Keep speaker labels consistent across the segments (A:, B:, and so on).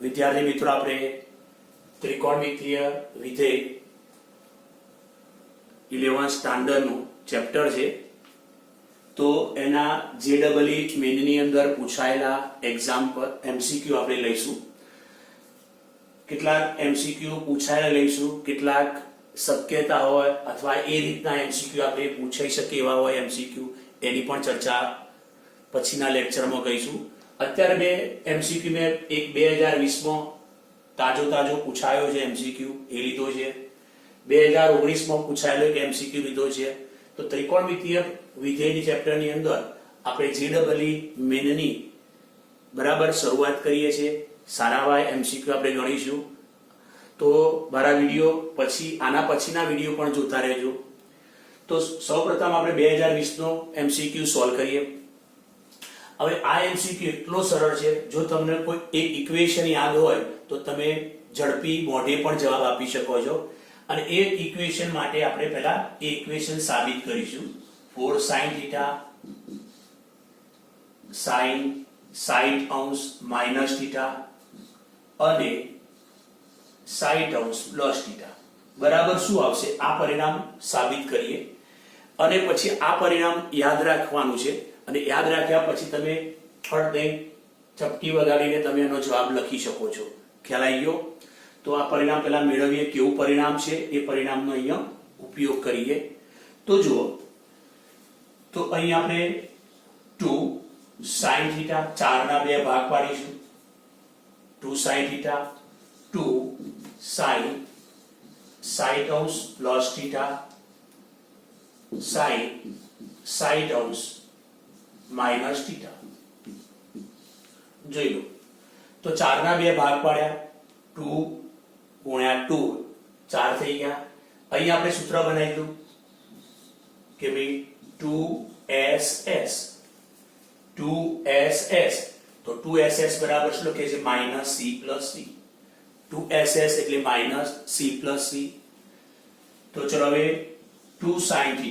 A: વિદ્યાર્થી મિત્રો, આપણે ત્રિકોણમિતીય વિધેય 11 સ્ટાન્ડર્ડનું ચેપ્ટર છે. તો એના જેડબલઈ મેનની અંદર પૂછાયેલા એક્ઝામ્પલ એમસીક્યુ આપણે લઈશું. કેટલાક એમસીક્યુ પૂછાયેલા લઈશું, કેટલાક શક્યતા હોય અથવા એ રીતના એમસીક્યુ આપણે પૂછાઈ શકે એવા હોય એમસીક્યુ, એની પણ ચર્ચા પછીના લેક્ચરમાં કરીશું. અત્યારે મેં એમસીક્યુ મેં એક 2020માં તાજો પૂછાયો છે એમસીક્યુ એ લીધો છે. 2019માં પૂછાયેલો એક એમસીક્યુ લીધો છે. તો ત્રિકોણમિતીય વિધેયની ચેપ્ટરની અંદર આપણે જેડબલઈ મેનની બરાબર શરૂઆત કરીએ છીએ. સારા એમસીક્યુ આપણે ગણીશું. તો મારા વિડીયો પછી આના પછીના વિડીયો પણ જોતા રહેજો. તો સૌપ્રથમ આપણે 2020નો એમસીક્યુ સોલ્વ કરીએ. હવે આ એમસીક્યુ એટલો સરળ છે, જો તમને કોઈ એક ઇક્વેશન યાદ હોય તો તમે ઝડપી મોઢે પણ જવાબ આપી શકો છો. અને એ ઇક્વેશન માટે આપણે પહેલા એ ઇક્વેશન સાબિત કરીશું. 4 sin θ sin 60° minus θ અને 60° plus θ બરાબર શું આવશે, આ પરિણામ સાબિત કરીએ. અને પછી આ પરિણામ યાદ રાખવાનું છે. અને યાદ રાખ્યા પછી તમે ફળને ચપટી વગાડીને તમે એનો જવાબ લખી શકો છો. ખ્યાલ આવી ગયો? તો આ પરિણામ પહેલા મેળવીએ, કેવું પરિણામ છે એ પરિણામનો અહીંયા ઉપયોગ કરીએ. તો જુઓ, તો અહીં આપણે 2 sin θ 4 ના 2 ભાગ પાડીશું. 2 sin θ 2 sin 60° plus θ sin 60° minus θ. જોઈ લો, તો 4 ના 2 ભાગ પાડ્યા, 2 ગુણ્યા 2 4 થઈ ગયા. અહીં આપણે સૂત્ર બનાવી દઉં કે ભાઈ 2SS તો 2SS બરાબર શું લખે છે, minus C plus C. 2SS એટલે માઇનસ C પ્લસ C. તો ચલો હવે 2 sin θ,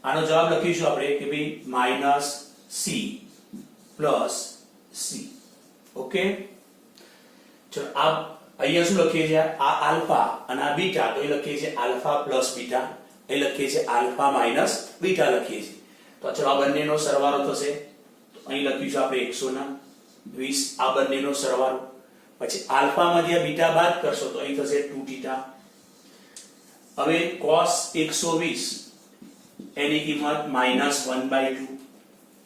A: આનો જવાબ લખીશું આપણે કે ભાઈ minus C plus C. Okay, ચલો આ અહીંયા શું લખીએ છીએ, આ આલ્ફા અને આ બીટા, તો એ લખીએ છીએ આલ્ફા પ્લસ બીટા, એ લખીએ છીએ આલ્ફા માઇનસ બીટા લખીએ છીએ. તો ચલો આ બંનેનો સરવાળો થશે. તો અહીં લખીશું આપણે 120, આ બંનેનો સરવાળો. પછી આલ્ફામાંથી આ બીટા બાદ કરશો તો અહીં થશે 2θ. હવે cos 120 એની કિંમત -1/2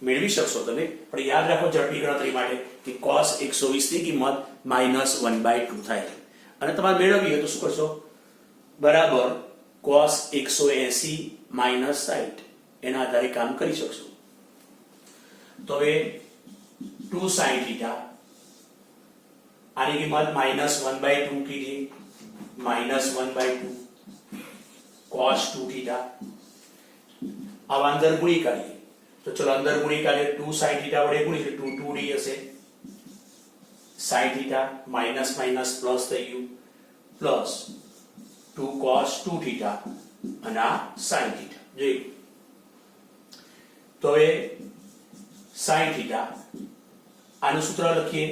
A: મેળવી શકશો તમે, પણ યાદ રાખો ઝડપી ગણતરી માટે કે cos 120 ની કિંમત -1/2 થાય. અને તમારે મેળવવી હોય તો શું કરશો, બરાબર cos 180 - 60 એના આધારે કામ કરી શકશો. તો હવે 2 sin θ, આની કિંમત -1/2 કીધી, -1/2 cos 2θ. આવા અંદર ગુણી કાઢીએ. તો ચલો અંદર ગુણી કાઢીએ. 2 sin θ વડે ગુણીએ 2 2d હશે. sin θ માઈનસ માઈનસ પ્લસ થઈ ગયું, પ્લસ 2 cos 2θ અને આ sin θ. જોઈ, તો હવે sin θ આનું સૂત્ર લખીએ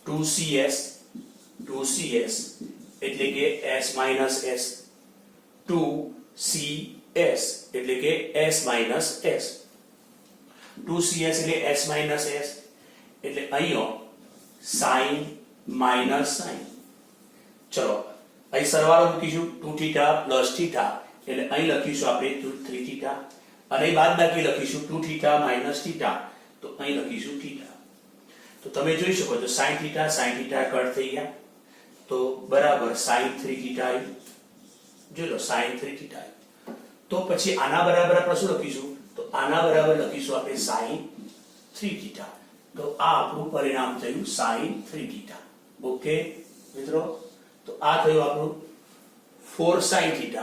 A: 2CS એટલે કે s માઈનસ s, 2CS એટલે કે s માઈનસ s, 2CS એટલે s માઈનસ s એટલે અહીંયા sin માઈનસ sin. ચલો અહીં સરવાળો મૂકીશું 2θ પ્લસ θ એટલે અહીં લખીશું આપણે 3θ અને બાદબાકી લખીશું 2θ માઈનસ θ, તો અહીં લખીશું θ. તો તમે જોઈ શકો છો sin θ કટ થઈ ગયા, તો બરાબર sin 3θ આવ્યું. જોઈ લો sin 3θ આવ્યું. તો પછી આના બરાબર આપણે શું લખીશું, તો આના બરાબર લખીશું આપણે sin 3θ. તો આ આપણું પરિણામ થયું sin 3θ. ઓકે મિત્રો, તો આ થયું આપણું 4 sin θ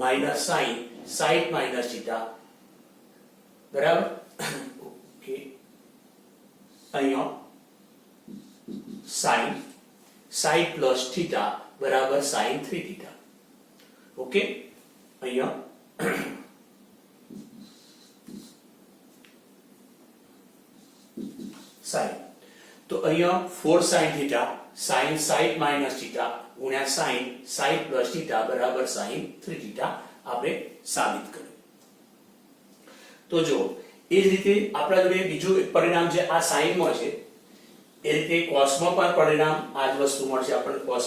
A: minus sin 60 minus θ બરાબર. ઓકે, અહીંયા sin 60 plus θ બરાબર sin 3θ. ઓકે, અહીંયા sin તો અહીંયા 4 sin theta sin side minus theta ગુણ્યા sin સાઈડ પ્લસ થીટા બરાબર sin 3 થીટા આપણે સાબિત કર્યું. તો જો એ જ રીતે આપણા જોડે બીજું એક પરિણામ જે આ sin માં છે એ રીતે cos માં પણ પરિણામ આ જ વસ્તુ મળશે આપણને. cos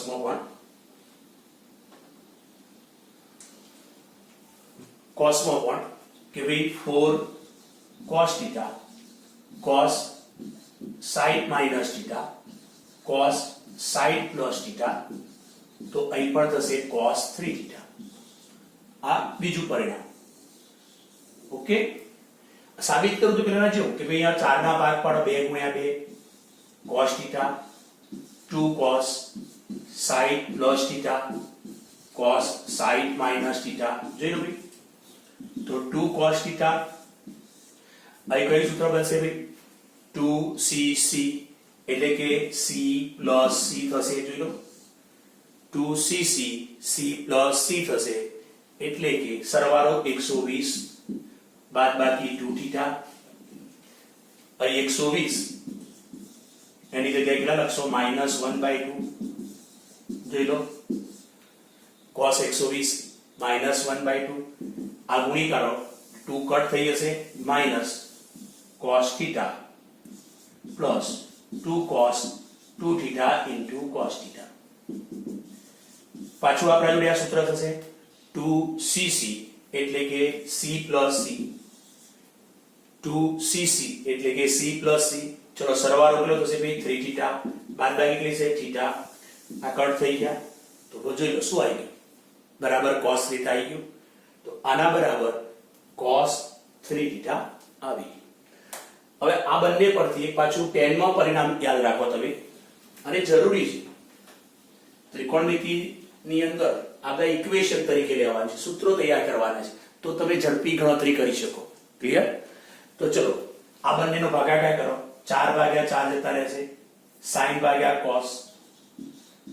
A: માં પણ કે ભાઈ 4 cos theta cos side minus theta cos side plus theta તો અહીં પણ થશે cos 3 થીટા. આ બીજું પરિણામ. ઓકે, સાબિત કરું તો પેલા જેવું કે ભાઈ અહીંયા 4 ના ભાગ પાડો 2 ગુણ્યા 2 cos theta 2 cos side plus theta cos side minus theta. જોઈ લો ભાઈ, તો 2 cos થીટા અહીં કયું સૂત્ર બનશે ભાઈ? 2cc એટલે કે c પ્લસ c થશે. જોઈ લો 2cc c પ્લસ c થશે એટલે કે સરવાળો 120 બાદબાકી 2 થીટા. અહીં 120 એની જગ્યાએ કેટલા લખશો? -1/2. જોઈ લો cos 120 -1/2 આ ગુણી કાઢો 2 કટ થઈ જશે minus cos theta plus 2 cos 2 theta into cos theta. પાછું આપણા જોડે આ સૂત્ર થશે 2cc એટલે કે c plus c 2cc એટલે કે c plus c. ચલો સરવાળો કેટલો થશે ભાઈ? 3 થીટા બાદબાકી કેટલી છે? થીટા. આ કટ થઈ ગયા તો જોઈ લો શું આવી ગયું? બરાબર cos થીટા આવી ગયું. તો આના બરાબર cos 3 થીટા આવી ગયું. હવે આ બંને પરથી એક પાછું tan માં પરિણામ યાદ રાખો તમે, અને જરૂરી છે ત્રિકોણમિતિની અંદર આપણે ઇક્વેશન તરીકે લેવાનું છે, સૂત્રો તૈયાર કરવાના છે, તો તમે ઝડપી ગણતરી કરી શકો. ક્લિયર? તો ચલો આ બંનેનો ભાગાકાર કરો. 4/4 જતા રહેશે, sin ભાગ્યા cos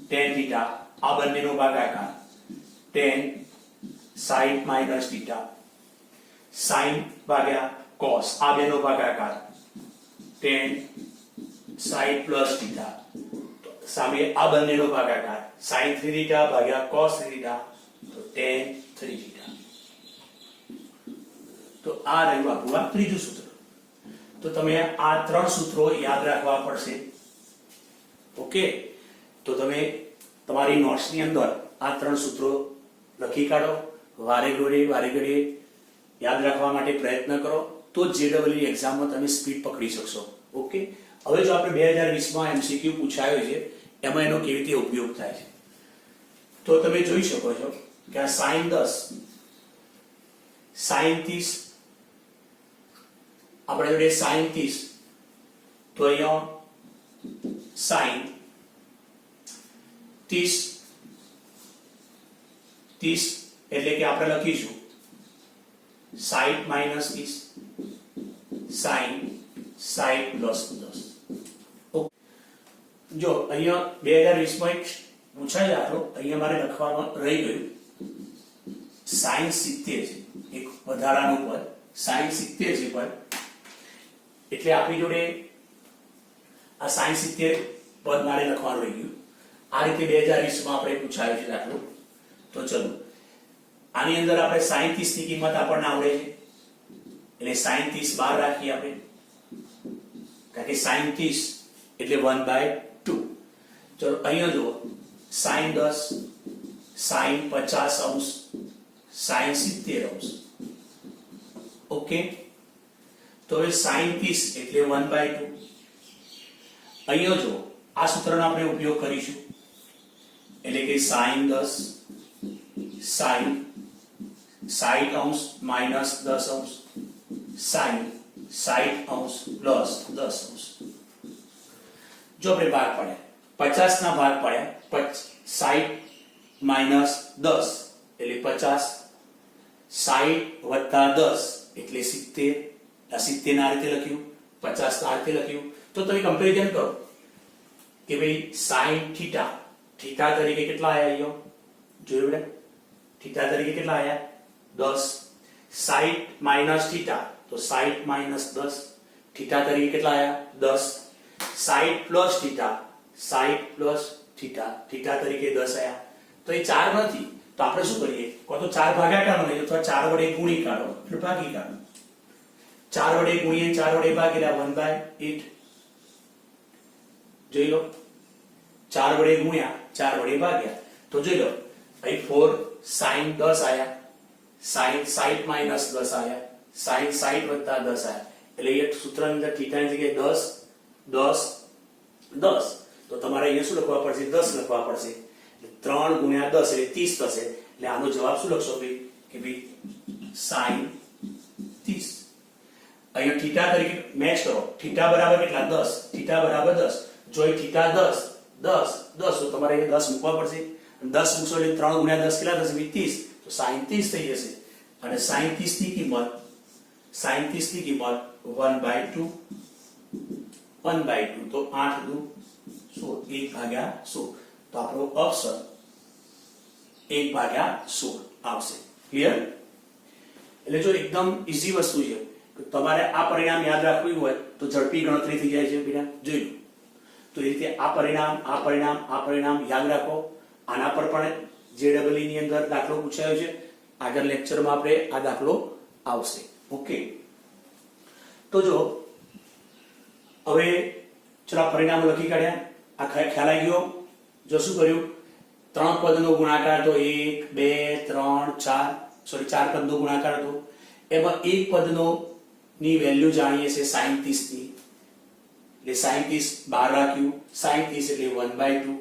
A: tan થીટા. આ બંનેનો ભાગાકાર tan sin minus theta, sin ભાગ્યા cos. આ બેનો ભાગાકાર tan sin પ્લસ થીટા. સામે આ બંનેનો ભાગાકાર sin 3 થીટા ભાગ્યા cos 3 થીટા, તો tan 3 થીટા. તો આ રહ્યું આપણું આ ત્રીજું સૂત્ર. તો તમે આ 3 સૂત્રો યાદ રાખવા પડશે. ઓકે, તો તમે તમારી નોટ્સની અંદર આ 3 સૂત્રો લખી કાઢો. વારે ઘડીએ યાદ રાખવા માટે પ્રયત્ન કરો, તો જેડબલઈ એક્ઝામમાં તમે સ્પીડ પકડી શકશો. ઓકે, હવે જો આપણે 2020 માં એમસીક્યુ પૂછાયો છે એમાં એનો કેવી રીતે ઉપયોગ થાય છે તો તમે જોઈ શકો છો કે આ sin 10 sin 30 આપણે જોડે sin 30 તો અહીંયા sin 30 એટલે કે આપણે લખીશું 60 માઈનસ 30 sin 60 પ્લસ 10. જો અહીંયા 2020 માં એક પૂછાય દાખલો, અહીંયા મારે લખવામાં રહી ગયું sin 70 છે, એક વધારાનું પદ sin 70 છે પદ, એટલે આપણી જોડે આ sin 70 પદ મારે લખવાનું રહી ગયું. આ રીતે 2020 માં આપણે પૂછાયું છે દાખલો. તો ચલો આની અંદર આપણે sin 30 ની કિંમત આપણને આવડે છે એટલે sin 30 બહાર રાખીએ આપણે, કારણ કે sin 30 એટલે 1/2. ચલો અહીંયા જુઓ sin 10 sin 50 અંશ sin 70 અંશ. ઓકે, તો હવે sin 30 એટલે 1/2. અહીંયા જુઓ આ સૂત્રનો આપણે ઉપયોગ કરીશું એટલે કે sin 10 sin 60 અંશ માઈનસ 10 અંશ sin 60 અંશ પ્લસ 10 અંશ. જો આપણે ભાગ પાડ્યા 50 ના ભાગ પાડ્યા 60 માઈનસ 10 એટલે 50, 60 વત્તા 10 એટલે 70. આ 70 ના રીતે લખ્યું, 50 ના રીતે લખ્યું. તો તમે કમ્પેરિઝન કરો કે ભાઈ sin થીટા તરીકે કેટલા આયા અહીંયા જોયું ને, થીટા તરીકે કેટલા આયા 10. 60 માઈનસ થીટા તો 60 માઈનસ 10 થીટા તરીકે કેટલા આયા 10. Side plus theta, side plus theta, theta તરીકે 10 આયા. તો એ 4 નથી, તો આપણે શું કરીએ, કો તો 4 ભાગાકારનો નહીં અથવા 4 વડે ગુણી કાઢો એટલે ભાગી કાઢો. 4 વડે ગુણીએ 4 વડે ભાગીને 1/8 જોઈ લો. 4 વડે ગુણ્યા 4 વડે ભાગ્યા તો જોઈ લો અહીં 4 sin 10 આયા, sin 60 minus 10 આયા, sin 60 વત્તા 10 આયા. એટલે એ સૂત્રની અંદર થીટાની જગ્યાએ 10 10 10, તો તમારે અહીંયા શું લખવા પડશે, 10 લખવા પડશે. એટલે 3 ગુણ્યા 10 એટલે 30 થશે. એટલે આનો જવાબ શું લખશો ભાઈ કે ભાઈ sin 30. અહીંયા થીટા તરીકે મેચ કરો. થીટા બરાબર કેટલા, 10, થીટા બરાબર 10. જો એ થીટા 10 10 10 તો તમારે અહીંયા 10 મૂકવા પડશે. 10 મૂકશો એટલે 3 ગુણ્યા 10 કેટલા થશે, 30. તો sin 30 થઈ જશે. અને sin 30 ની કિંમત 1/2 1/2 તો 8 દુ 16, 1/16. તો આપણો ઓપ્શન 1/16 આવશે. ક્લિયર? એટલે જો એકદમ ઈઝી વસ્તુ છે, તમારે આ પરિણામ યાદ રાખવું હોય તો ઝડપી ગણતરી થઈ જાય છે બેટા. જોઈ લો તો એ રીતે આ પરિણામ યાદ રાખો. આના પર પણ JEE ની અંદર દાખલો પૂછાયો છે. આગળ લેક્ચરમાં આપણે આ દાખલો આવશે. ઓકે, તો જો હવે ચલો પરિણામો લખી કાઢ્યા. આ ખ્યાલ આવી ગયો. જો શું કર્યું, 3 પદનો ગુણાકાર તો 1 2 3 4 સોરી 4 પદનો ગુણાકાર હતો. એમાં એક પદનો ની વેલ્યુ જાણીએ છે sin 30 ની, એટલે sin 30 બહાર રાખ્યું. sin 30 એટલે 1/2.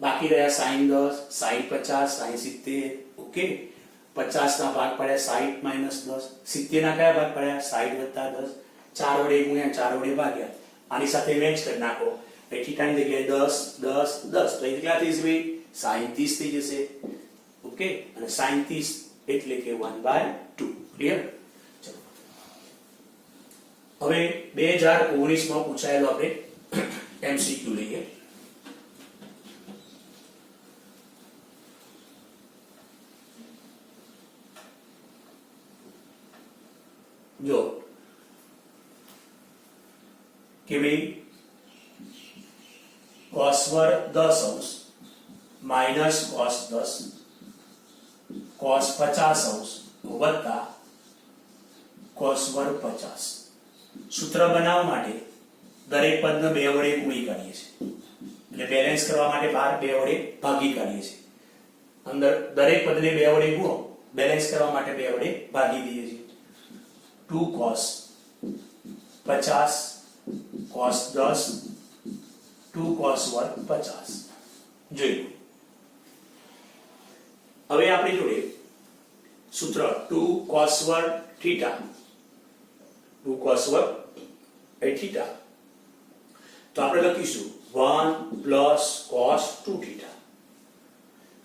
A: બાકી રહ્યા sin 10, sin 50, sin 70. ઓકે, 50 ના ભાગ પડ્યા 60 minus 10, 70 ના કયા ભાગ પડ્યા 60 વત્તા 10. 4 વડે ગુણ્યા 4 વડે ભાગ્યા. આની સાથે મેચ કરી નાખો. થીટાની જગ્યાએ 10 10 10 તો એ કેટલા થઈ જશે, sin 30 થઈ જશે. ઓકે, અને sin 30 એટલે કે 1/2. ક્લિયર? હવે 2019 માં પૂછાયેલો આપણે MCQ લઈએ. જો કે ભાઈ cos વર્ગ 10 અંશ માઇનસ cos 10 cos 50 અંશ વત્તા cos વર્ગ 50. સૂત્ર બનાવવા માટે દરેક પદને 2 વડે ગુણી કાઢીએ છીએ. એટલે બેલેન્સ કરવા માટે બહાર 2 વડે ભાગી કાઢીએ છીએ. અંદર દરેક પદને 2 વડે ગુણો, બેલેન્સ કરવા માટે 2 વડે ભાગી દઈએ છીએ. 2 cos 50 cos 10 2 cos વર્ગ 50. જોયું. હવે આપણી જોડે સૂત્ર 2 cos વર્ગ થીટા, 2 cos વર્ગ એ થીટા. તો આપણે લખીશું 1 plus cos 2 થીટા.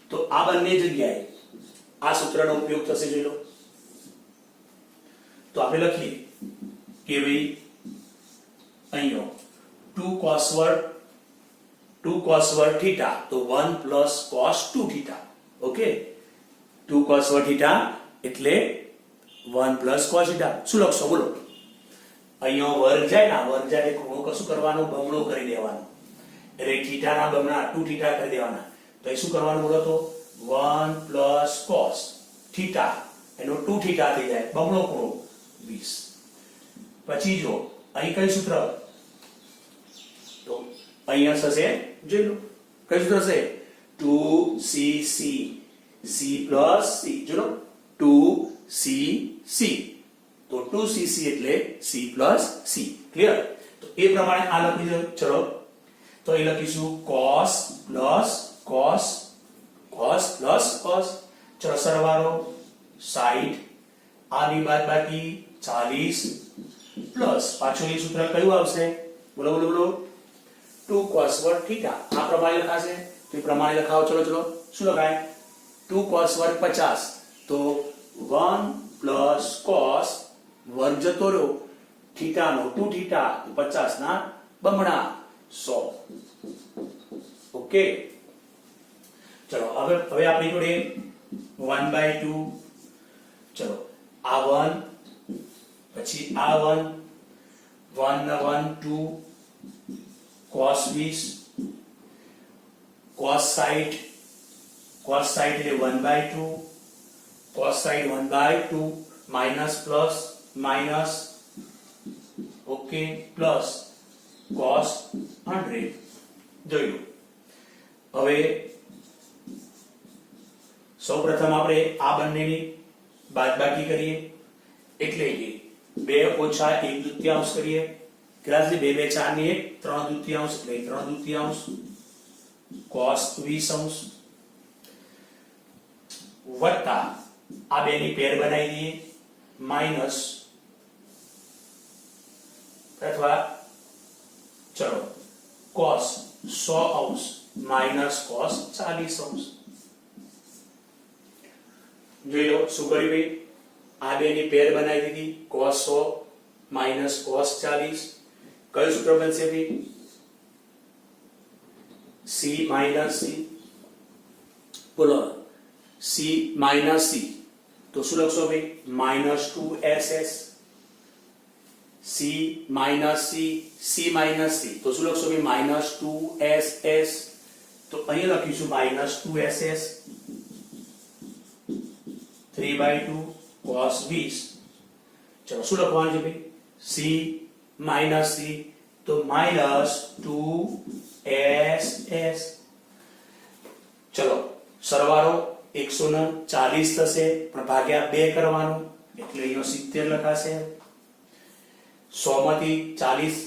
A: તો આ બંને જગ્યાએ આ સૂત્રનો ઉપયોગ થશે. જોઈ લો તો આપણે લખીએ કે ભાઈ અહીંયા 2 cos વર્ગ થીટા તો 1 plus cos 2 theta. Okay, 2 cos વર્ગ થીટા એટલે 1 plus cos થીટા. શું લખશો બોલો? અહીંયા વર્ગ જાય ને, વર્ગ જાય એટલે ખૂણો કશું કરવાનો, બમણો કરી દેવાનો. એટલે થીટાના બમણા 2 થીટા કરી દેવાના. તો એ શું કરવાનું બોલો? તો 1 plus cos થીટા એનો 2 થીટા થઈ જાય, બમણો ખૂણો 20. પછી જો અહીં કઈ સૂત્ર, તો અહીંયા થશે, જોઈ લો કઈ સૂત્ર છે 2cc c plus c. જો લો 2cc તો 2cc એટલે c plus c. ક્લિયર? તો એ પ્રમાણે આ લખી દો. ચલો તો એ લખીશું cos plus cos cos plus cos. ચલો સરવાળો 60, આની બાદબાકી 40 પ્લસ પાછું એ સૂત્ર કયું આવશે? બોલો બોલો બોલો 2 cos વર્ગ થીટા. આ પ્રમાણે લખાશે. તો એ પ્રમાણે લખાવો. ચલો ચલો શું લખાય? 2 cos વર્ગ 50 તો 1 plus cos વર્ગ જતો રહ્યો, થીટાનો 2 થીટા 50 ના બમણા 100. ઓકે, ચલો હવે આપણી જોડે 1/2. ચલો આ 1 પછી આ 1 1 1 2 cos 20 cos 60 એટલે 1/2 cos 1/2 minus plus minus okay plus cos 100 જોઈ લો. હવે સૌપ્રથમ આપણે આ બંનેની બાદબાકી કરીએ એટલે કે 2 ઓછા 1/2 કરીએ. કેટલા છે? 2 2 4 ની 1 3/2 એટલે 3/2 cos 20 વત્તા આ બે ની પેર બનાવી દઈએ માઈનસ અથવા ચલો cos 100 માઈનસ cos 40 જોઈ લો શું કર્યું ભાઈ? આ બે ની પેર બનાવી દીધી cos 100 માઈનસ cos 40. કયું સૂત્ર બનશે ભાઈ? c minus c. બોલો c માઈનસ c તો શું લખશો ભાઈ? Minus 2ss. c minus c c minus c તો શું લખશો ભાઈ? Minus 2ss. તો અહીં લખીશું માઈનસ 2ss 3/2 cos 20. ચલો શું લખવાનું છે ભાઈ? c માઈનસ c તો માઈનસ 2ss. ચલો સરવાળો 140 થશે પણ ભાગ્યા 2 કરવાનું એટલે અહીંયા 70 લખાશે. 100 માંથી 40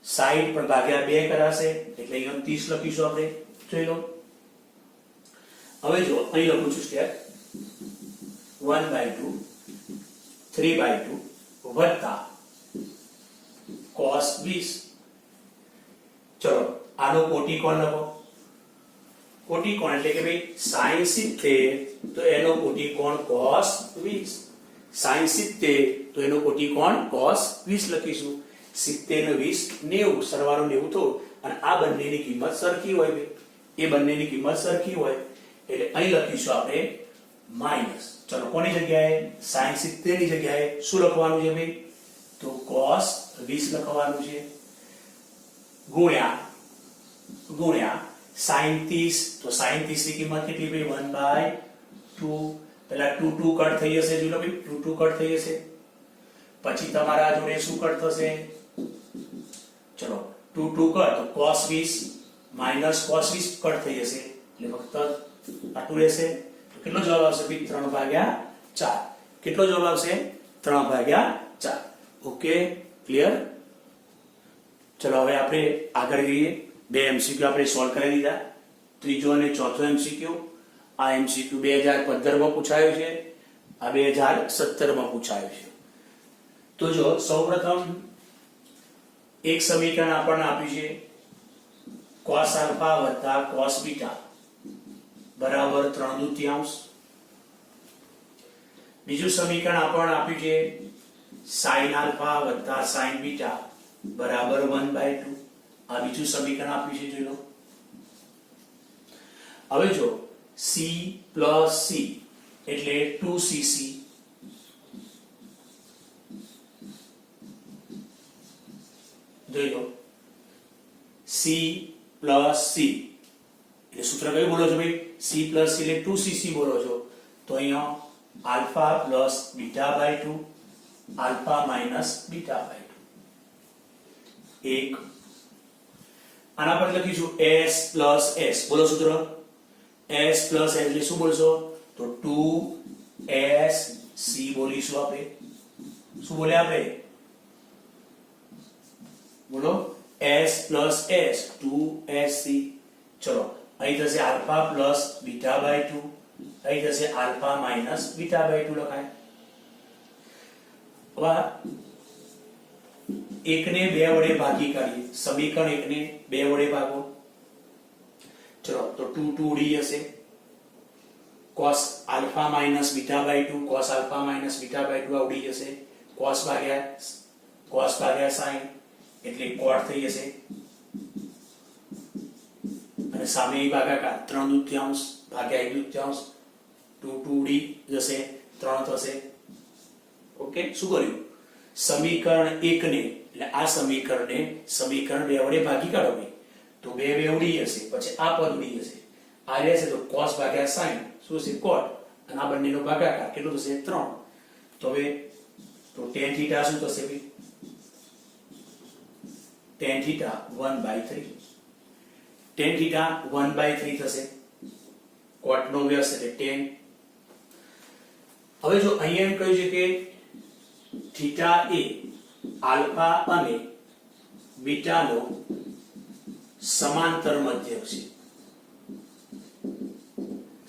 A: 60 પણ ભાગ્યા 2 કરાશે એટલે અહીંયા 30 લખીશું આપણે. જોઈ લો. હવે જો અહીં લખું છું સ્ટેપ 1/2 3/2 વત્તા cos 20. ચલો આનો કોટીકોણ લખો. કોટીકોણ એટલે કે ભાઈ sin 70 તો એનો કોટીકોણ cos 20. sin 70 તો એનો કોટીકોણ cos 20 લખીશું. 70 ને 20 90 સરવાળો 90 થયો અને આ બંનેની કિંમત સરખી હોય ભાઈ. એ બંનેની કિંમત સરખી હોય એટલે અહીં લખીશું આપણે માઈનસ. ચલો કોની જગ્યાએ? sin 70 ની જગ્યાએ શું લખવાનું છે ભાઈ? તો cos 20 લખવાનું છે ગુણ્યા sin 30 તો sin 30 ની કિંમત કેટલી ભાઈ? 1/2. પહેલા 2 2 કટ થઈ જશે. જોઈ લો ભાઈ 2 2 કટ થઈ જશે. પછી તમારા જોડે શું કટ થશે? ચલો 2 2 કટ તો cos 20 માઈનસ cos 20 કટ થઈ જશે એટલે ફક્ત આટલું રહેશે. તો કેટલો જવાબ આવશે ભાઈ? 3/4. કેટલો જવાબ આવશે? 3/4. Okay clear. ચલો હવે આપણે આગળ જઈએ. બે એમસીક્યુ આપણે સોલ્વ કરી દીધા. ત્રીજો અને ચોથો એમસીક્યુ. આ એમસીક્યુ 2015 માં પૂછાયો છે. આ 2017 માં પૂછાયો છે. તો જો સૌપ્રથમ એક સમીકરણ આપણને આપ્યું છે cos આલ્ફા વત્તા cos બીટા બરાબર 3/2. બીજું સમીકરણ આપણને આપ્યું છે sin આલ્ફા વત્તા sin બીટા બરાબર 1/2. આ બીજું સમીકરણ આપ્યું છે. જોઈ લો. હવે જો c plus c એટલે 2cc જોઈ લો. c plus c એટલે સૂત્ર કયું બોલો છો ભાઈ? c plus c એટલે 2cc બોલો છો. તો અહીંયા alpha plus beta by 2 alpha minus beta by 2 એક. આના પર લખીશું s plus s. બોલો સૂત્ર s plus s એટલે શું બોલશો? તો 2sc બોલીશું આપણે. શું બોલ્યા આપણે? બોલો s plus s 2sc. ચલો અહીં થશે આલ્ફા પ્લસ બીટા બાય 2. અહીં થશે આલ્ફા માઇનસ બીટા બાય 2 લખાય. હવે એકને 2 વડે ભાગી કાઢીએ. સમીકરણ એકને 2 વડે ભાગો. ચલો તો 2 2 ઉડી જશે. cos alpha minus beta by 2 cos alpha minus beta by 2 ઉડી જશે. cos ભાગ્યા sin એટલે cot થઈ જશે અને સામે ભાગાકાર 3/2 ભાગ્યા 1/2 2 2 ઉડી જશે 3 થશે. ઓકે શું કર્યું? સમીકરણ 1 ને એટલે આ સમીકરણને સમીકરણ 2 વડે ભાગી કાઢો ભાઈ તો 2 2 ઉડી જશે, પછી આ પદ ઉડી જશે, આ રહેશે તો cos ભાગ્યા sin શું છે cot, અને આ બંનેનો ભાગાકાર કેટલું થશે 3. તો હવે તો tan θ શું થશે ભાઈ tan θ 1/3, tan θ 1/3 થશે, cot નો વ્યસ્ત એટલે tan. હવે જો અહીંયા એમ કહ્યું છે કે થીટા એ આલ્ફા અને બીટા નો સમાંતર મધ્યક છે.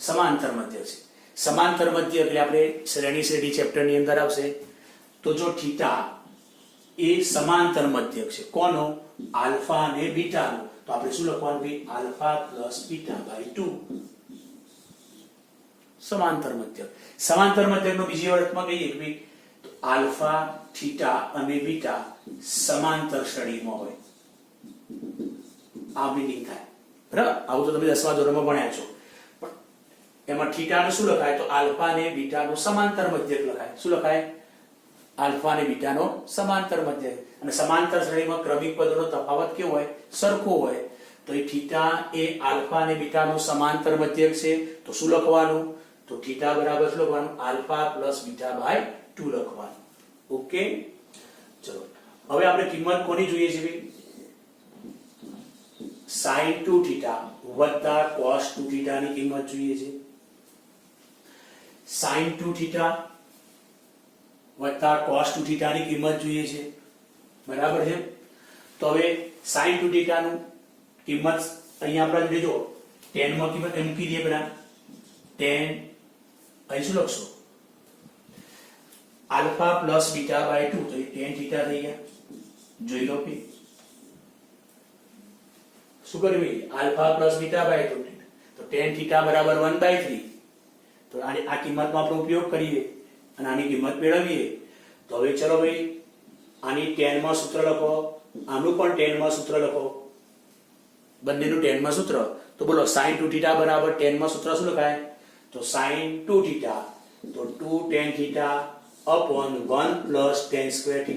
A: સમાંતર મધ્યક છે. સમાંતર મધ્યક એટલે આપણે શ્રેણી ચેપ્ટર ની અંદર આવશે. તો જો થીટા એ સમાંતર મધ્યક છે કોનો આલ્ફા અને બીટા નો, તો આપણે શું લખવાનું ભાઈ આલ્ફા પ્લસ બીટા બાય 2 સમાંતર મધ્યક. સમાંતર મધ્યકનો બીજી અર્થમાં કહીએ કે ભાઈ તો આલ્ફા થીટા અને બીટા સમાંતર શ્રેણીમાં હોય, આ મીનિંગ થાય. બરાબર, આવું તો તમે 10મા ધોરણમાં ભણ્યા છો. પણ એમાં થીટાનું શું લખાય તો આલ્ફા અને બીટાનો સમાંતર મધ્યક લખાય. શું લખાય આલ્ફા અને બીટાનો સમાંતર મધ્યક. અને સમાંતર શ્રેણીમાં ક્રમિક પદોનો તફાવત કેવો હોય સરખો હોય. તો એ થીટા એ આલ્ફા અને બીટાનો સમાંતર મધ્યક છે, તો શું લખવાનું તો થીટા બરાબર શું લખવાનું આલ્ફા પ્લસ બીટા બાય 2 લખવાનું. ઓકે, ચલો હવે આપણે કિંમત કોની જોઈએ છે ભાઈ sin 2θ વત્તા cos 2θ ની કિંમત જોઈએ છે. sin 2θ વત્તા cos 2θ ની કિંમત જોઈએ છે. બરાબર છે. તો હવે sin 2θ નું કિંમત અહીંયા આપણે જોડે જો tan માં કિંમત એમ મૂકી દઈએ પહેલા. tan અહીં શું લખશો આલ્ફા પ્લસ બીટા બાય 2, તો એ tan θ થઈ ગયા. જોઈ લો પી શું કરવી આલ્ફા પ્લસ બીટા બાય 2, તો tan θ બરાબર 1/3. તો આની આ કિંમતનો આપણે ઉપયોગ કરીએ અને આની કિંમત મેળવીએ. તો હવે ચલો ભાઈ આની tan માં સૂત્ર લખો, આનું પણ tan માં સૂત્ર લખો, બંનેનું tan માં સૂત્ર. તો બોલો sin 2θ બરાબર tan માં સૂત્ર શું લખાય તો sin 2θ તો 2 tan θ upon 1 plus tan square θ.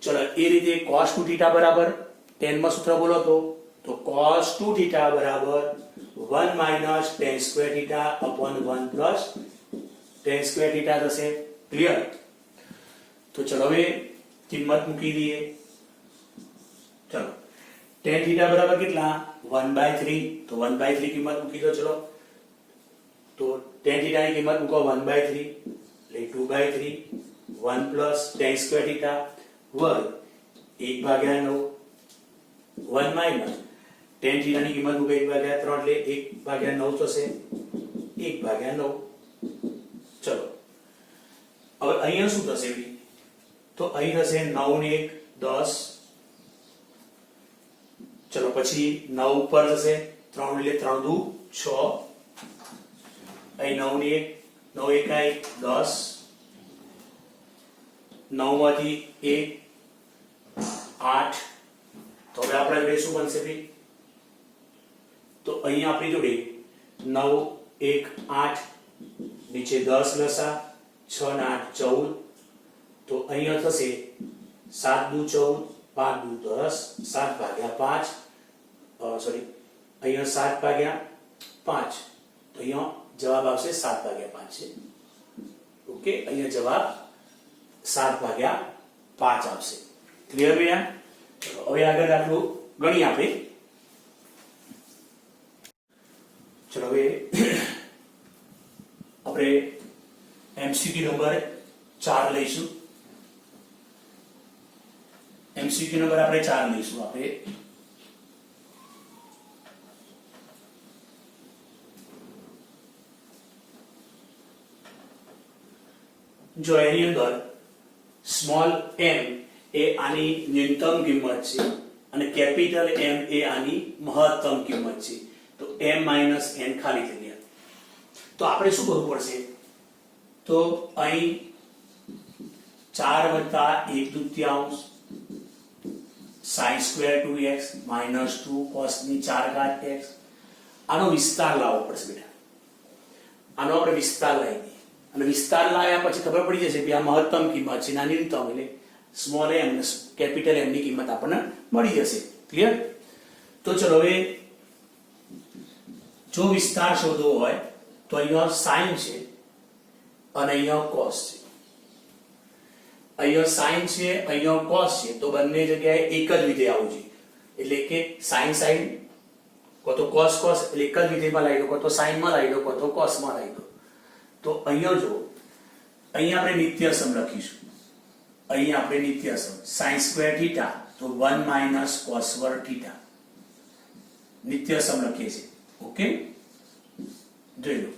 A: ચલો એ રીતે cos 2θ બરાબર tan માં સૂત્ર બોલો તો cos 2θ બરાબર 1 minus tan square θ upon 1 plus tan square θ થશે. ક્લિયર? તો ચલો હવે કિંમત મૂકી દઈએ. ચલો tan θ બરાબર કેટલા 1/3, તો 1/3 કિંમત મૂકી દો. ચલો તો tan θ ની કિંમત મૂકો 1/3 એટલે 2/3 1 plus tan square θ વર્ગ 1/9 1 minus tan θ ની કિંમત મૂકો 1/3 એટલે 1/9 થશે 1/9. ચલો હવે અહીંયા શું થશે તો અહીં થશે 9 ને 1 10. ચલો પછી 9 ઉપર થશે 3 એટલે 3 દુ 6. અહીં 9 ને 1 9 1 10. 9 માંથી 1 8. તો હવે આપણા જોડે શું બનશે ભાઈ તો અહીં આપણી જોડે 9 1 8 નીચે 10 લસા 6 ને 8 14. તો અહીંયા થશે 7 દુ 14 5 દુ 10 7 ભાગ્યા 5 સોરી અહીંયા 7 ભાગ્યા 5. તો અહીંયા જવાબ આવશે 7 ભાગ્યા 5 છે. ઓકે, અહીંયા જવાબ 7 ભાગ્યા 5 આવશે. ક્લિયર ભૈયા? હવે આગળ દાખલો ગણી આપણે. ચલો હવે આપણે MCQ નંબર 4 લઈશું. MCQ નંબર આપણે 4 લઈશું. આપણે જો એની અંદર સ્મોલ m એ આની ન્યૂનતમ કિંમત છે અને કેપિટલ M એ આની મહત્તમ કિંમત છે. તો m - n ખાલી જગ્યા. તો આપણે શું કરવું પડશે તો અહીં 4 + 1/2 sin square 2x minus 2 cos ની 4 x આનો વિસ્તાર લાવવો પડશે બેટા. આનો આપણે વિસ્તાર લાવી દઈએ અને વિસ્તાર લાવ્યા પછી ખબર પડી જશે કે આ મહત્તમ કિંમત છે ના ન્યૂનતમ. એટલે સ્મોલ એમ કેપિટલ એમ ની કિંમત આપણને મળી જશે. ક્લિયર? તો ચલો હવે જો વિસ્તાર શોધવો હોય તો અહીંયા સાઇન છે અને અહીંયા કોસ છે. અહીંયા સાઇન છે, અહીંયા કોસ છે, તો બંને જગ્યાએ એક જ વિધેય આવવું જોઈએ. એટલે કે સાઇન સાઇન કો તો કોસ કોસ, એટલે એક જ વિધેયમાં લાવી દો, કો તો સાઇનમાં લાવી દો, કો તો કોસમાં લાવી દો. તો અહીંયા જો અહીંયા આપણે નિત્યસમ લખીશું. અહીંયા આપણે નિત્યસમ sin સ્ક્વેર થીટા તો 1 માઈનસ cos વર્ગ થીટા નિત્યસમ લખીએ છીએ. ઓકે, જોઈ લો.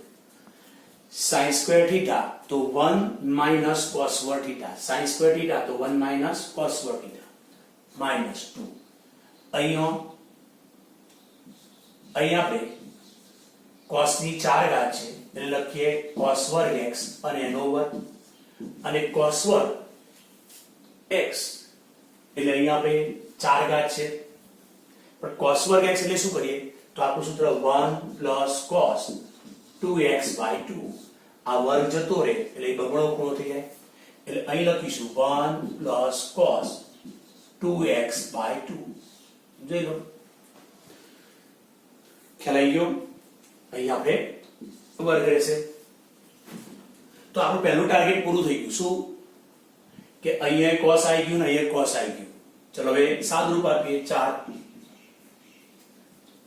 A: sin સ્ક્વેર થીટા તો 1 માઈનસ cos વર્ગ થીટા, sin સ્ક્વેર થીટા તો 1 માઈનસ cos વર્ગ થીટા માઈનસ 2. અહીંયા આપણે cos ની 4 ઘાત છે એટલે લખીએ cos વર્ગ x અને એનો વર્ગ, અને cos વર્ગ x એટલે અહીંયા આપણે 4 ઘાત છે, પણ cos વર્ગ x એટલે શું કરીએ તો આપણું સૂત્ર 1 cos 2x/2. આ વર્ગ જતો રહે એટલે બમણો ખૂણો થઈ જાય, એટલે અહીં લખીશું 1 cos 2x/2. જોઈ લો, ખ્યાલ આવી ગયો? અહીં આપણે વર્ગ રહેશે. તો આપણું પહેલું ટાર્ગેટ પૂરું થઈ ગયું. શું કે અહીંયા cos આવી ગયું ને અહીંયા cos આવી ગયું. ચલો હવે સાદુરૂપ આપીએ. 4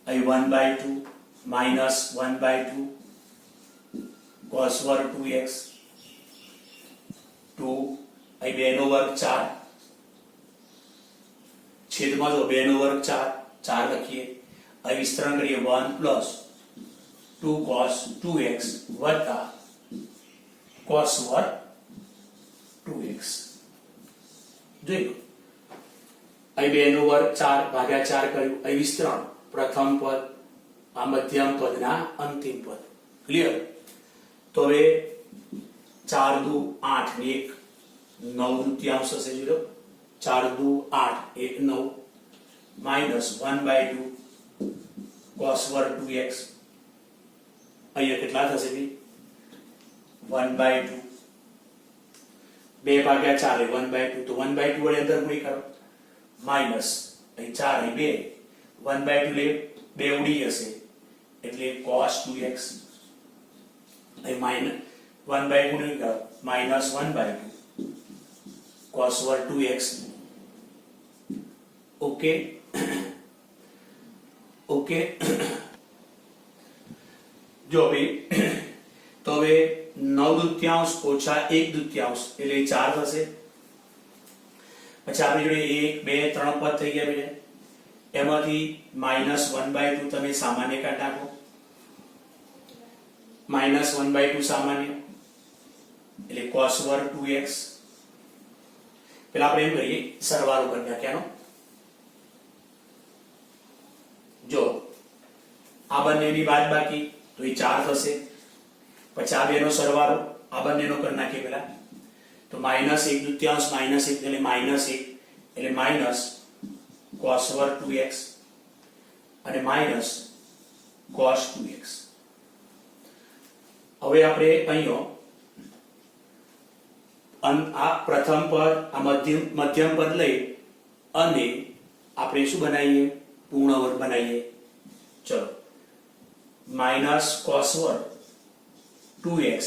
A: અહીં 1/2 માઈનસ 1/2 cos વર્ગ 2x 2 અહીં 2 નો વર્ગ 4 છેદમાં જો 2 નો વર્ગ 4 લખીએ. અહીં વિસ્તરણ કરીએ 1 પ્લસ 2 cos 2x વત્તા cos વર્ગ 2x. જોઈ લો, અહીં 2 નો વર્ગ 4 ભાગ્યા 4 કર્યું. અહીં વિસ્તરણ પ્રથમ પદ આ મધ્યમ પદના અંતિમ પદ. ક્લિયર? તો હવે 4 દુ 8 ને 1 9 તૃતીયાંશ હશે. જોઈ લો, 4 દુ 8 1 9 માઈનસ 1/2 cos વર્ગ 2x. અહીંયા કેટલા થશે ભાઈ? 1/2 2 ભાગ્યા 4 1/2 તો 1/2 વડે અંદર ગુણી કરો માઈનસ અહીં 4 અહીં 2 1/2 લે 2 ઉડી જશે એટલે cos 2x. અહીં માઈનસ 1/2 ગુણી કરો માઈનસ 1/2 cos વર્ગ 2x. ઓકે ઓકે, જો ભાઈ તો હવે 9 દૂત્યાંશ ઓછા 1 દૂત્યાંશ એટલે 4 થશે. પછી આપણી જોડે 1 2 3 પદ થઈ ગયા બેટા. એમાંથી માઈનસ 1/2 તમે સામાન્ય કાઢી નાખો. માઈનસ 1/2 સામાન્ય એટલે cos વર્ગ 2x. પેલા આપણે એમ કરીએ સરવાળો કરી નાખ્યાનો. જો આ બંનેની બાદબાકી તો એ 4 થશે. પછી આ બેનો સરવાળો આ બંનેનો કરી નાખીએ પેલા. તો માઈનસ 1 દૂત્યાંશ માઈનસ 1 એટલે માઈનસ 1 એટલે માઈનસ cos વર્ગ 2x અને માઈનસ cos 2x. હવે આપણે અહીંયા આ પ્રથમ પદ આ મધ્યમ પદ લઈ અને આપણે શું બનાવીએ? પૂર્ણ વર્ગ બનાવીએ. ચલો, માઈનસ cos વર્ગ 2x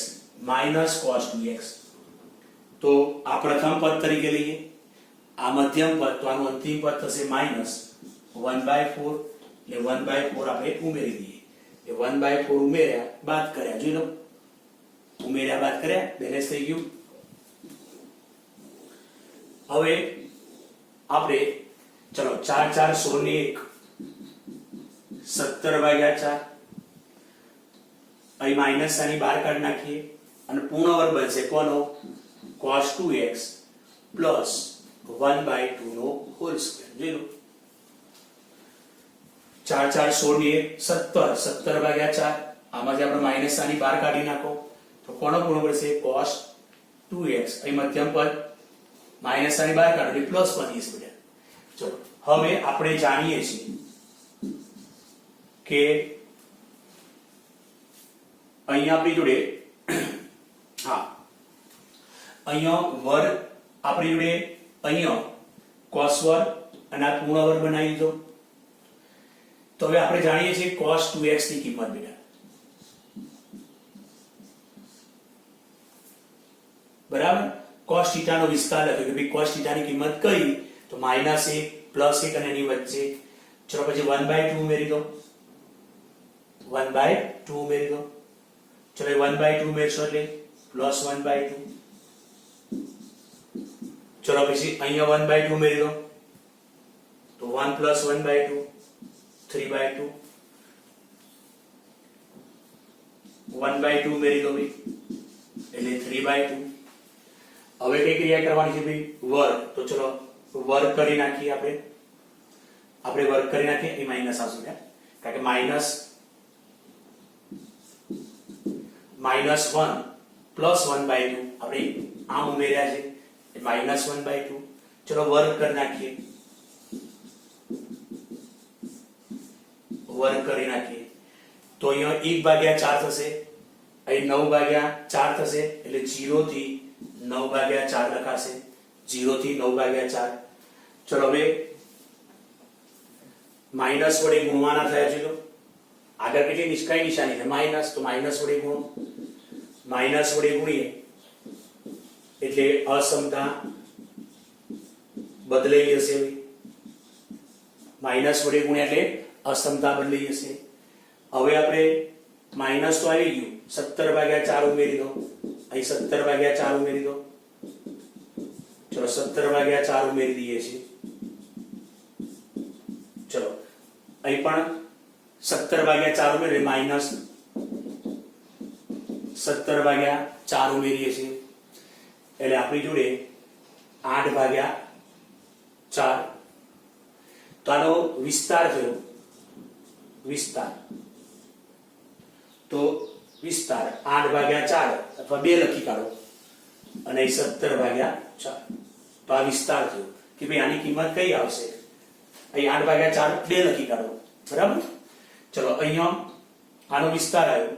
A: માઈનસ cos 2x. તો આ પ્રથમ પદ તરીકે લઈએ. આ મધ્યમ પદ તો આનું અંતિમ પદ થશે માઈનસ 1/4 એટલે 1/4 આપણે ઉમેરી દઈએ. એ 1/4 ઉમેર્યા બાદ કર્યા. જોઈ લો, ઉમેર્યા બાદ કર્યા બેલેન્સ થઈ ગયું. હવે આપણે ચલો 4 4 16 ને 1 17/4 અહીં માઈનસ સાની બહાર કાઢી નાખીએ અને પૂર્ણ વર્ગ બનશે કોનો? cos 2x પ્લસ 1/2 નો હોલ સ્ક્વેર. જોઈ લો, 4 4 16 ને 1 17/4. આમાંથી આપણે માઈનસ સાની બહાર કાઢી નાખો તો કોનો પૂર્ણ બનશે? cos 2x. અહીં મધ્યમ પદ માઈનસ સાની બહાર કાઢો એટલે પ્લસ બની જશે બેટા. ચલો, હવે આપણે જાણીએ છીએ કે અહીંયા આપણી જોડે હા અહીંયા વર્ગ આપણી જોડે અહીંયા cos વર્ગ અને આ પૂર્ણ વર્ગ બનાવી દીધો. તો હવે આપણે જાણીએ છીએ cos 2x ની કિંમત બેટા, બરાબર. cos θ નો વિસ્તાર લખ્યો કે ભાઈ cos θ ની કિંમત કઈ, તો -1 +1 અને એની વચ્ચે. ચલો પછી 1/2 ઉમેરી દો, 1/2 ઉમેરી દો. ચલો 1/2 ઉમેરશો એટલે +1/2. ચલો પછી અહીંયા 1/2 ઉમેરી દો તો 1 + 1/2 3/2. 1/2 ઉમેરી દો ભાઈ એટલે 3/2. હવે કઈ ક્રિયા કરવાની છે ભાઈ, વર્ગ. તો ચલો વર્ગ કરી નાખીએ આપણે વર્ગ કરી નાખીએ. એ માઈનસ આવશે કારણ કે -1 + 1/2 આપણે આમ ઉમેર્યા છે, -1/2. ચલો વર્ગ કરી નાખીએ, વર્ગ કરી નાખીએ તો અહીંયા 1/4 થશે, અહીં 9/4 થશે એટલે 0 થી 9/4 લખાશે, 0 થી 9/4. ચલો હવે માઈનસ વડે ગુણવાના થયા છે. આગળ કેટલી નિષ્કાય નિશાની છે માઈનસ, તો માઈનસ વડે ગુણો, માઈનસ વડે ગુણીએ એટલે અસમતા બદલાઈ જશે. માઈનસ વડે ગુણ્યા એટલે અસમતા બદલાઈ જશે. હવે આપણે માઈનસ તો આવી ગયું, 17/4 ઉમેરી દો, અહીં 17/4 ઉમેરી દો. ચલો 17/4 ઉમેરી દઈએ છીએ. ચલો અહીં પણ 17/4 ઉમેરી માઈનસ 17/4 ઉમેરીએ છીએ એટલે આપણી જોડે 8/4. તો આનો વિસ્તાર થયો, વિસ્તાર તો વિસ્તાર 8/4 અથવા 2 લખી કાઢો અને 17/4. તો આ વિસ્તાર થયો કે ભાઈ આની કિંમત કઈ આવશે, અહીં 8/4 2 લખી કાઢો, બરાબર. ચલો અહીંયા આનો વિસ્તાર આવ્યો,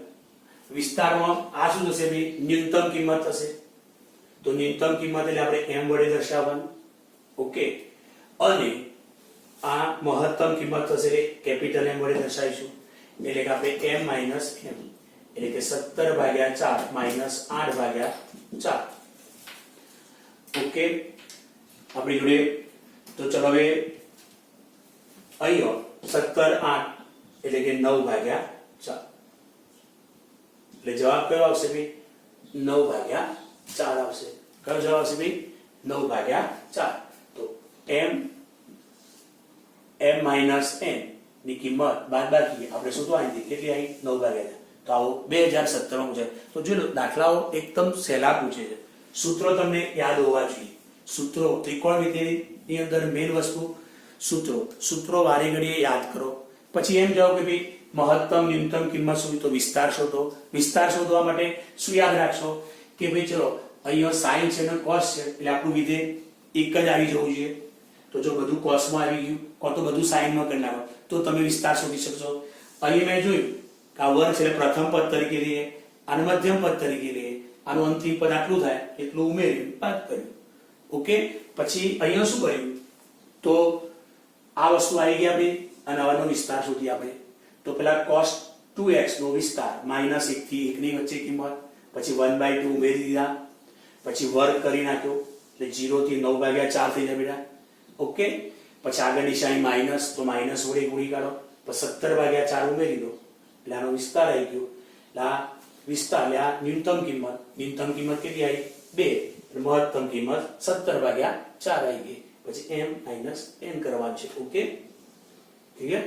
A: વિસ્તારમાં આ શું થશે ભાઈ, ન્યૂનતમ કિંમત થશે. તો ન્યૂનતમ કિંમત એટલે આપણે m વડે દર્શાવવાનું, ઓકે. અને આ મહત્તમ કિંમત થશે એટલે કેપિટલ M વડે દર્શાવીશું એટલે કે આપણે m - m એટલે કે 17/4 - 8/4. ઓકે આપણી જોડે. તો ચલો હવે અહીંયા 17/8 એટલે કે 9/4 એટલે જવાબ કયો આવશે ભાઈ, 9/4 આવશે. કયો જવાબ આવશે ભાઈ, 9/4. તો m - n ની કિંમત બાદબાકી આપણે શોધવાની હતી, કેટલી આવી, 9/4. તો આવો 2017 માં છે. તો જો દાખલાઓ એકદમ સહેલા પૂછે છે, સૂત્રો તમને યાદ હોવા જોઈએ. સૂત્રો ત્રિકોણમિતિની અંદર મેઇન વસ્તુ સૂત્રો વારે ઘડીએ યાદ કરો. પછી એમ જાઓ કે ભાઈ મહત્તમ ન્યૂનતમ કિંમત શું, તો વિસ્તાર શોધો. વિસ્તાર શોધવા માટે શું યાદ રાખશો કે ભાઈ ચલો અહીંયા sin છે અને cos છે એટલે આપણું વિધેય એક જ આવી જવું જોઈએ. તો જો બધું cos માં આવી ગયું કાં તો બધું sin માં કરી નાખો તો તમે વિસ્તાર શોધી શકશો. અહીં મેં જોયું કે આ વર્ગ છે એટલે પ્રથમ પદ તરીકે લઈએ, આનું મધ્યમ પદ તરીકે લઈએ, આનું અંતિમ પદ આટલું થાય એટલું ઉમેર્યું, બાદ કર્યું, ઓકે. પછી અહીંયા શું કર્યું, તો આ વસ્તુ આવી ગઈ આપણે અને આનો વિસ્તાર શોધી આપણે. તો પેલા cos 2x નો વિસ્તાર -1 થી 1 ની વચ્ચે કિંમત, પછી 1/2 ઉમેરી દીધા, પછી વર્ગ કરી નાખ્યો એટલે 0 થી 9/4 થઈ જાય બેટા, ઓકે. પછી આગળ નિશાની માઈનસ, તો માઈનસ વડે ગુણી કાઢો, પછી 17/4 ઉમેરી દો એટલે આનો વિસ્તાર આવી ગયો. એટલે આ વિસ્તાર એટલે આ ન્યૂનતમ કિંમત કેટલી આવી, 2. એટલે મહત્તમ કિંમત 17/4 આવી ગઈ. પછી m - n કરવાનું છે, ઓકે. ક્લિયર.